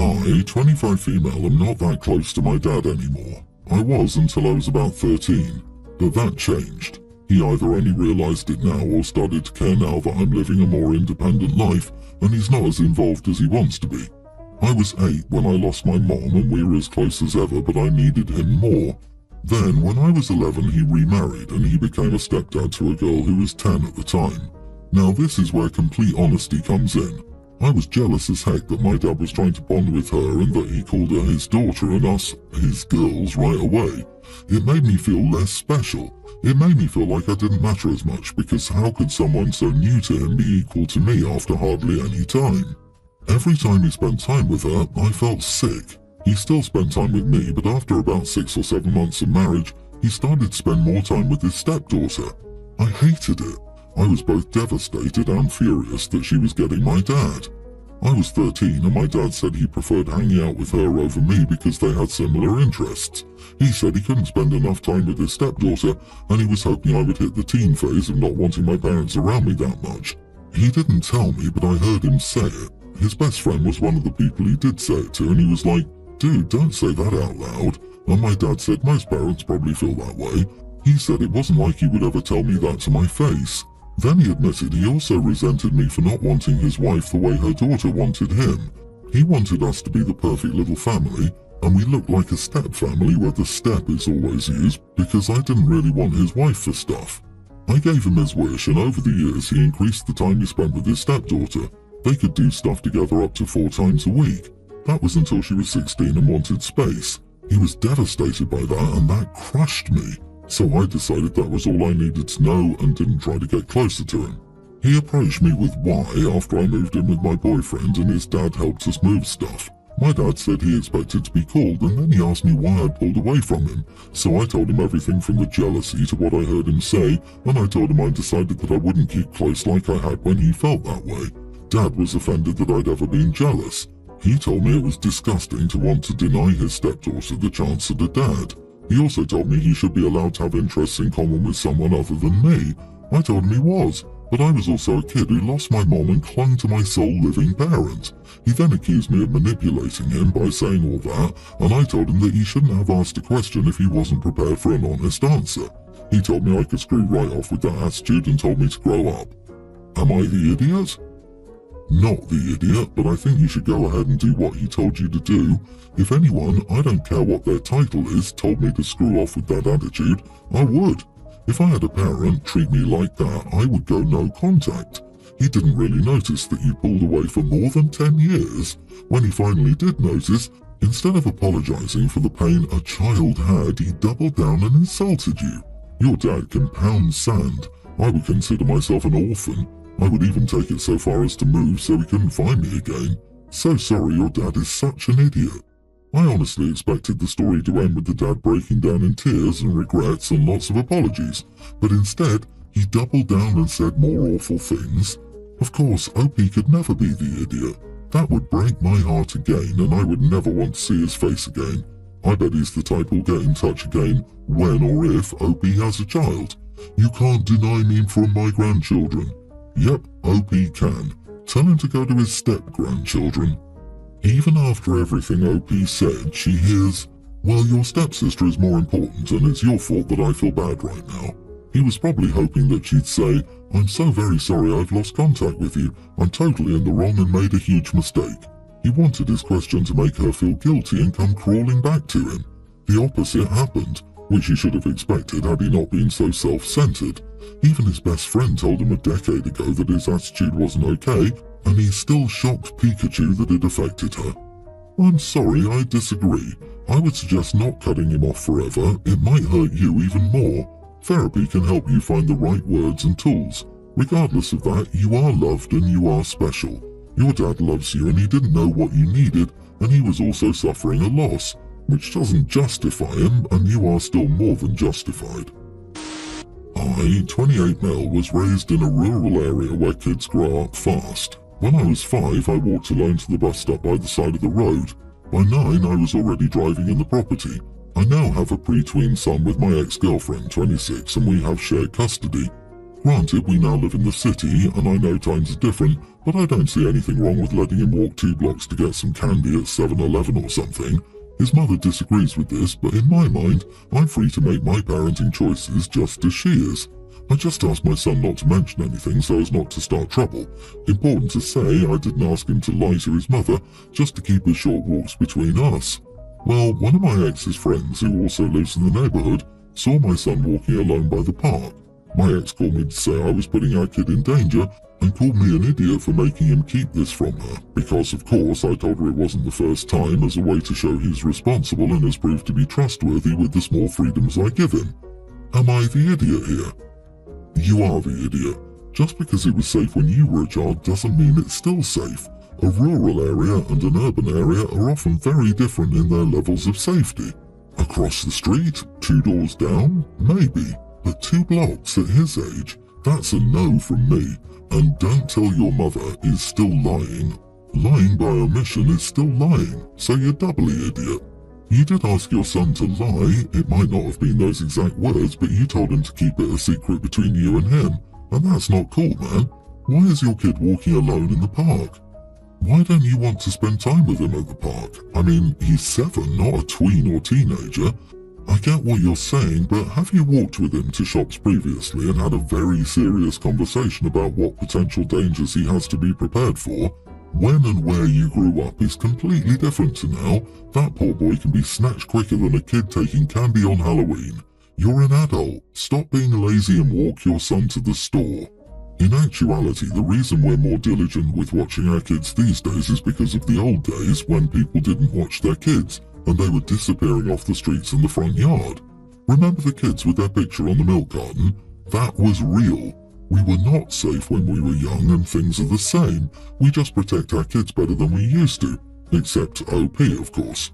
I, 25 female, am not that close to my dad anymore. I was until I was about 13, but that changed. He either only realised it now or started to care now that I'm living a more independent life and he's not as involved as he wants to be. I was 8 when I lost my mom and we were as close as ever, but I needed him more. Then, when I was 11, he remarried and he became a stepdad to a girl who was 10 at the time. Now this is where complete honesty comes in. I was jealous as heck that my dad was trying to bond with her and that he called her his daughter and us his girls right away. It made me feel less special. It made me feel like I didn't matter as much, because how could someone so new to him be equal to me after hardly any time? Every time he spent time with her, I felt sick. He still spent time with me, but after about 6 or 7 months of marriage, he started to spend more time with his stepdaughter. I hated it. I was both devastated and furious that she was getting my dad. I was 13 and my dad said he preferred hanging out with her over me because they had similar interests. He said he couldn't spend enough time with his stepdaughter and he was hoping I would hit the teen phase of not wanting my parents around me that much. He didn't tell me, but I heard him say it. His best friend was one of the people he did say it to, and he was like, "Dude, don't say that out loud." And my dad said most parents probably feel that way. He said it wasn't like he would ever tell me that to my face. Then he admitted he also resented me for not wanting his wife the way her daughter wanted him. He wanted us to be the perfect little family, and we looked like a step family where the step is always used, because I didn't really want his wife for stuff. I gave him his wish, and over the years he increased the time he spent with his stepdaughter. They could do stuff together up to 4 times a week. That was until she was 16 and wanted space. He was devastated by that, and that crushed me. So I decided that was all I needed to know and didn't try to get closer to him. He approached me with why after I moved in with my boyfriend and his dad helped us move stuff. My dad said he expected to be called, and then he asked me why I'd pulled away from him. So I told him everything from the jealousy to what I heard him say, and I told him I decided that I wouldn't keep close like I had when he felt that way. Dad was offended that I'd ever been jealous. He told me it was disgusting to want to deny his stepdaughter the chance at a dad. He also told me he should be allowed to have interests in common with someone other than me. I told him he was, but I was also a kid who lost my mom and clung to my sole living parent. He then accused me of manipulating him by saying all that, and I told him that he shouldn't have asked a question if he wasn't prepared for an honest answer. He told me I could screw right off with that attitude and told me to grow up. Am I the idiot? Not the idiot, but I think you should go ahead and do what he told you to do. If anyone, I don't care what their title is, told me to screw off with that attitude, I would. If I had a parent treat me like that, I would go no contact. He didn't really notice that you pulled away for more than 10 years. When he finally did notice, instead of apologizing for the pain a child had, he doubled down and insulted you. Your dad can pound sand. I would consider myself an orphan. I would even take it so far as to move so he couldn't find me again. So sorry, your dad is such an idiot. I honestly expected the story to end with the dad breaking down in tears and regrets and lots of apologies, but instead, he doubled down and said more awful things. Of course, OP could never be the idiot. That would break my heart again, and I would never want to see his face again. I bet he's the type who'll get in touch again when or if OP has a child. You can't deny me from my grandchildren. Yep, OP can. Tell him to go to his step-grandchildren. Even after everything OP said, she hears, "Well, your stepsister is more important and it's your fault that I feel bad right now." He was probably hoping that she'd say, "I'm so very sorry I've lost contact with you. I'm totally in the wrong and made a huge mistake." He wanted his question to make her feel guilty and come crawling back to him. The opposite happened, which he should have expected had he not been so self-centered. Even his best friend told him a decade ago that his attitude wasn't okay, and he still shocked Pikachu that it affected her. I'm sorry, I disagree. I would suggest not cutting him off forever. It might hurt you even more. Therapy can help you find the right words and tools. Regardless of that, you are loved and you are special. Your dad loves you and he didn't know what you needed, and he was also suffering a loss, which doesn't justify him, and you are still more than justified. I, 28 male, was raised in a rural area where kids grow up fast. When I was 5, I walked alone to the bus stop by the side of the road. By 9, I was already driving in the property. I now have a pre-tween son with my ex-girlfriend, 26, and we have shared custody. Granted, we now live in the city, and I know times are different, but I don't see anything wrong with letting him walk 2 blocks to get some candy at 7-Eleven or something. His mother disagrees with this, but in my mind, I'm free to make my parenting choices just as she is. I just asked my son not to mention anything so as not to start trouble. Important to say, I didn't ask him to lie to his mother, just to keep his short walks between us. Well, one of my ex's friends, who also lives in the neighbourhood, saw my son walking alone by the park. My ex called me to say I was putting our kid in danger and called me an idiot for making him keep this from her, because of course I told her it wasn't the first time, as a way to show he's responsible and has proved to be trustworthy with the small freedoms I give him. Am I the idiot here? You are the idiot. Just because it was safe when you were a child doesn't mean it's still safe. A rural area and an urban area are often very different in their levels of safety. Across the street, 2 doors down, maybe. But 2 blocks at his age, that's a no from me. And don't tell your mother is still lying. Lying by omission is still lying, so you're doubly idiot. You did ask your son to lie. It might not have been those exact words, but you told him to keep it a secret between you and him. And that's not cool, man. Why is your kid walking alone in the park? Why don't you want to spend time with him at the park? I mean, he's 7, not a tween or teenager. I get what you're saying, but have you walked with him to shops previously and had a very serious conversation about what potential dangers he has to be prepared for? When and where you grew up is completely different to now. That poor boy can be snatched quicker than a kid taking candy on Halloween. You're an adult. Stop being lazy and walk your son to the store. In actuality, the reason we're more diligent with watching our kids these days is because of the old days when people didn't watch their kids, and they were disappearing off the streets in the front yard. Remember the kids with their picture on the milk carton? That was real. We were not safe when we were young, and things are the same. We just protect our kids better than we used to. Except OP, of course.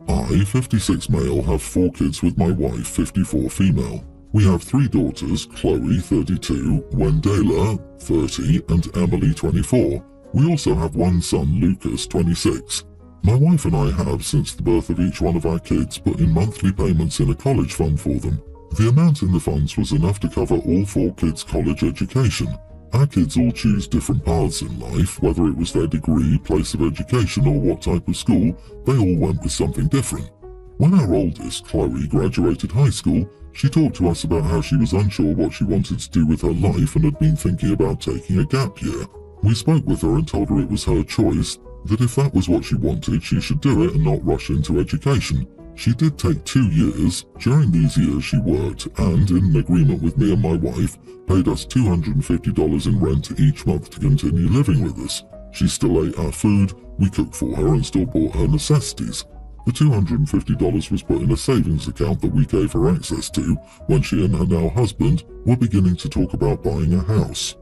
I, 56 male, have 4 kids with my wife, 54 female. We have 3 daughters, Chloe, 32, Wendela, 30, and Emily, 24. We also have 1 son, Lucas, 26. My wife and I have, since the birth of each one of our kids, put in monthly payments in a college fund for them. The amount in the funds was enough to cover all 4 kids' college education. Our kids all choose different paths in life, whether it was their degree, place of education, or what type of school, they all went with something different. When our oldest, Chloe, graduated high school, she talked to us about how she was unsure what she wanted to do with her life and had been thinking about taking a gap year. We spoke with her and told her it was her choice, that if that was what she wanted, she should do it and not rush into education. She did take 2 years. During these years she worked and, in an agreement with me and my wife, paid us $250 in rent each month to continue living with us. She still ate our food, we cooked for her and still bought her necessities. The $250 was put in a savings account that we gave her access to when she and her now husband were beginning to talk about buying a house.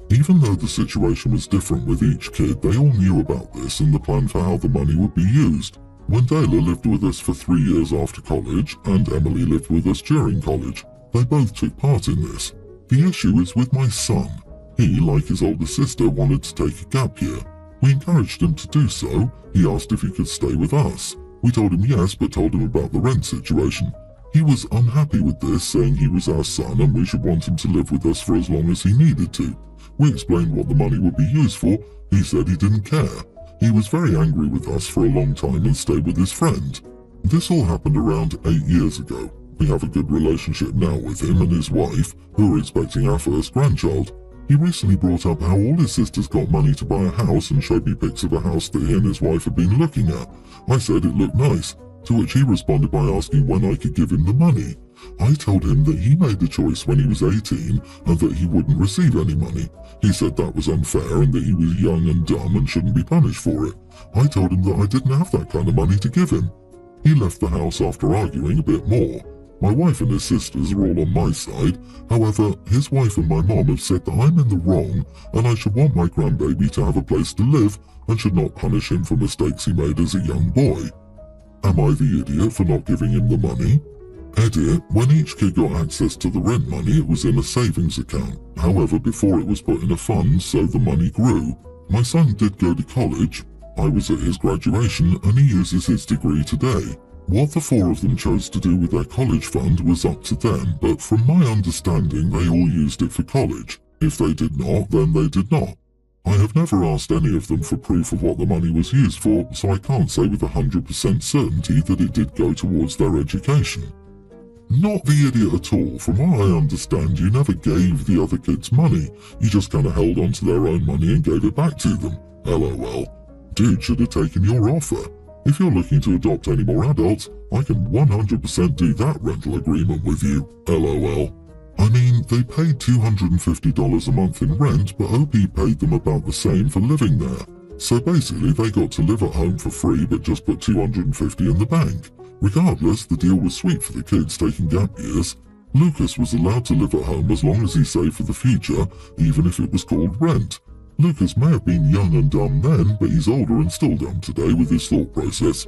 Even though the situation was different with each kid, they all knew about this and the plan for how the money would be used. Wendela lived with us for 3 years after college, and Emily lived with us during college. They both took part in this. The issue is with my son. He, like his older sister, wanted to take a gap year. We encouraged him to do so. He asked if he could stay with us. We told him yes, but told him about the rent situation. He was unhappy with this, saying he was our son and we should want him to live with us for as long as he needed to. We explained what the money would be used for. He said he didn't care. He was very angry with us for a long time and stayed with his friend. This all happened around 8 years ago. We have a good relationship now with him and his wife, who are expecting our first grandchild. He recently brought up how all his sisters got money to buy a house and showed me pics of a house that he and his wife had been looking at. I said it looked nice, to which he responded by asking when I could give him the money. I told him that he made the choice when he was 18 and that he wouldn't receive any money. He said that was unfair and that he was young and dumb and shouldn't be punished for it. I told him that I didn't have that kind of money to give him. He left the house after arguing a bit more. My wife and his sisters are all on my side. However, his wife and my mom have said that I'm in the wrong and I should want my grandbaby to have a place to live and should not punish him for mistakes he made as a young boy. Am I the idiot for not giving him the money? Edit, when each kid got access to the rent money, it was in a savings account. However, before it was put in a fund, so the money grew. My son did go to college. I was at his graduation and he uses his degree today. What the four of them chose to do with their college fund was up to them, but from my understanding they all used it for college. If they did not, then they did not. I have never asked any of them for proof of what the money was used for, so I can't say with 100% certainty that it did go towards their education. Not the idiot at all. From what I understand, you never gave the other kids money. You just kinda held on to their own money and gave it back to them. LOL. Dude should have taken your offer. If you're looking to adopt any more adults, I can 100% do that rental agreement with you. LOL. I mean, they paid $250 a month in rent, but OP paid them about the same for living there. So basically, they got to live at home for free but just put $250 in the bank. Regardless, the deal was sweet for the kids taking gap years. Lucas was allowed to live at home as long as he saved for the future, even if it was called rent. Lucas may have been young and dumb then, but he's older and still dumb today with his thought process.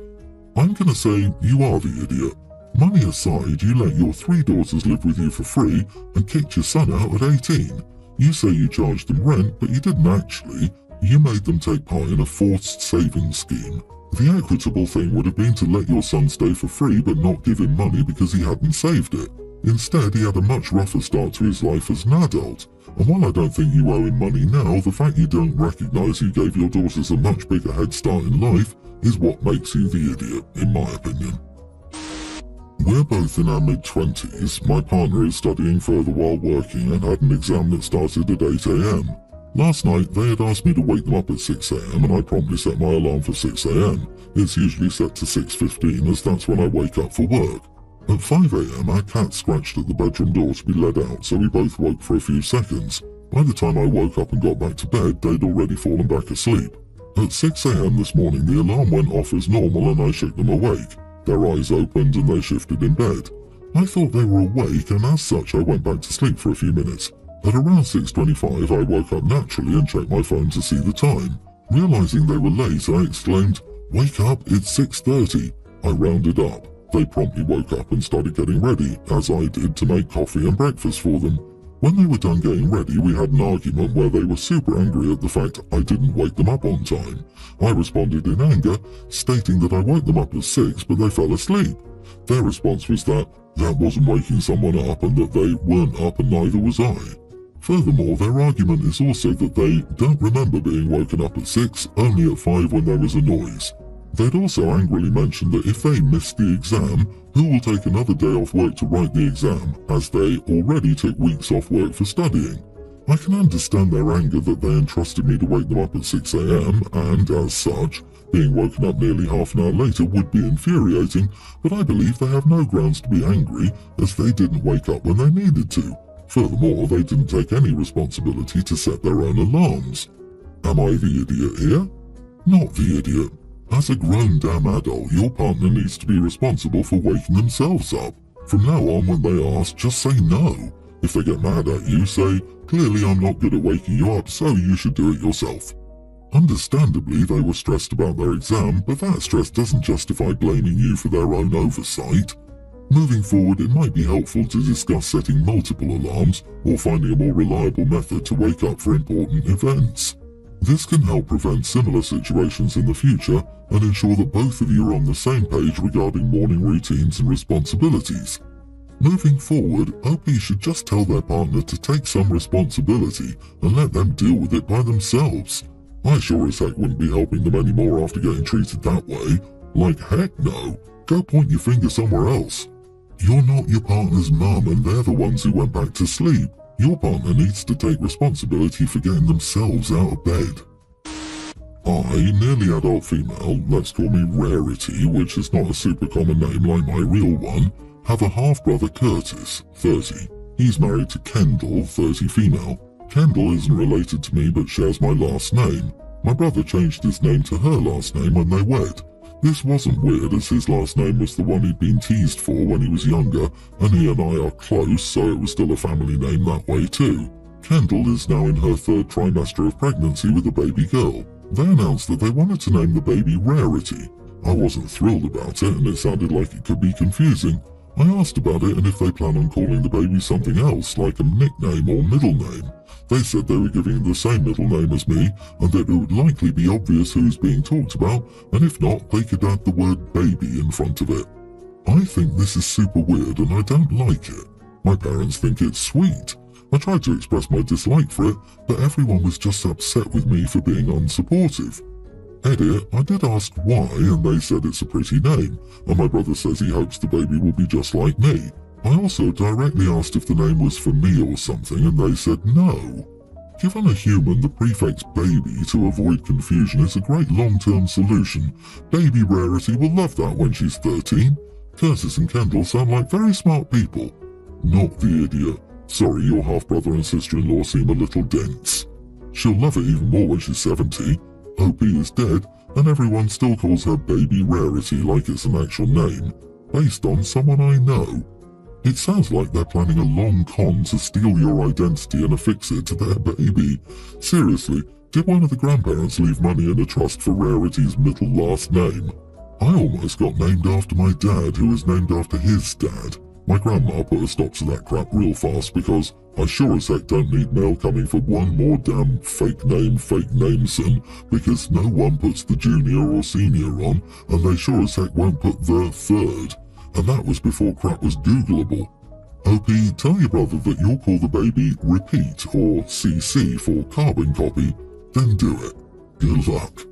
I'm gonna say you are the idiot. Money aside, you let your 3 daughters live with you for free and kicked your son out at 18. You say you charged them rent, but you didn't actually. You made them take part in a forced savings scheme. The equitable thing would have been to let your son stay for free but not give him money because he hadn't saved it. Instead, he had a much rougher start to his life as an adult. And while I don't think you owe him money now, the fact you don't recognise you gave your daughters a much bigger head start in life is what makes you the idiot, in my opinion. We're both in our mid-20s. My partner is studying further while working and had an exam that started at 8 AM. Last night, they had asked me to wake them up at 6 AM and I promptly set my alarm for 6 AM. It's usually set to 6:15 as that's when I wake up for work. At 5 AM, our cat scratched at the bedroom door to be let out, so we both woke for a few seconds. By the time I woke up and got back to bed, they'd already fallen back asleep. At 6 AM this morning, the alarm went off as normal and I shook them awake. Their eyes opened and they shifted in bed. I thought they were awake and as such I went back to sleep for a few minutes. At around 6:25 I woke up naturally and checked my phone to see the time. Realizing they were late, I exclaimed, "Wake up, it's 6:30. I rounded up. They promptly woke up and started getting ready, as I did, to make coffee and breakfast for them. When they were done getting ready, we had an argument where they were super angry at the fact I didn't wake them up on time. I responded in anger, stating that I woke them up at 6 but they fell asleep. Their response was that wasn't waking someone up and that they weren't up and neither was I. Furthermore, their argument is also that they don't remember being woken up at 6, only at 5 when there was a noise. They'd also angrily mentioned that if they missed the exam, who will take another day off work to write the exam, as they already took weeks off work for studying. I can understand their anger that they entrusted me to wake them up at 6 AM, and as such, being woken up nearly half an hour later would be infuriating, but I believe they have no grounds to be angry, as they didn't wake up when they needed to. Furthermore, they didn't take any responsibility to set their own alarms. Am I the idiot here? Not the idiot. As a grown damn adult, your partner needs to be responsible for waking themselves up. From now on, when they ask, just say no. If they get mad at you, say, "Clearly I'm not good at waking you up, so you should do it yourself." Understandably, they were stressed about their exam, but that stress doesn't justify blaming you for their own oversight. Moving forward, it might be helpful to discuss setting multiple alarms or finding a more reliable method to wake up for important events. This can help prevent similar situations in the future and ensure that both of you are on the same page regarding morning routines and responsibilities. Moving forward, OP should just tell their partner to take some responsibility and let them deal with it by themselves. I sure as heck wouldn't be helping them anymore after getting treated that way. Like heck no. Go point your finger somewhere else. You're not your partner's mum and they're the ones who went back to sleep. Your partner needs to take responsibility for getting themselves out of bed. I, nearly adult female, let's call me Rarity, which is not a super common name like my real one, have a half-brother Curtis, 30. He's married to Kendall, 30 female. Kendall isn't related to me but shares my last name. My brother changed his name to her last name when they wed. This wasn't weird as his last name was the one he'd been teased for when he was younger, and he and I are close, so it was still a family name that way too. Kendall is now in her 3rd trimester of pregnancy with a baby girl. They announced that they wanted to name the baby Rarity. I wasn't thrilled about it and it sounded like it could be confusing. I asked about it and if they plan on calling the baby something else, like a nickname or middle name. They said they were giving it the same middle name as me, and that it would likely be obvious who's being talked about, and if not, they could add the word baby in front of it. I think this is super weird and I don't like it. My parents think it's sweet. I tried to express my dislike for it, but everyone was just upset with me for being unsupportive. Edit, I did ask why and they said it's a pretty name, and my brother says he hopes the baby will be just like me. I also directly asked if the name was for me or something and they said no. Given a human the prefix baby to avoid confusion is a great long-term solution. Baby Rarity will love that when she's 13. Curtis and Kendall sound like very smart people. Not the idiot. Sorry, your half-brother and sister-in-law seem a little dense. She'll love it even more when she's 70. OP is dead, and everyone still calls her Baby Rarity like it's an actual name, based on someone I know. It sounds like they're planning a long con to steal your identity and affix it to their baby. Seriously, did one of the grandparents leave money in a trust for Rarity's middle last name? I almost got named after my dad, who was named after his dad. My grandma put a stop to that crap real fast because I sure as heck don't need mail coming for one more damn fake nameson, because no one puts the junior or senior on, and they sure as heck won't put the third. And that was before crap was Googleable. OP, tell your brother that you'll call the baby Repeat or CC for carbon copy, then do it. Good luck.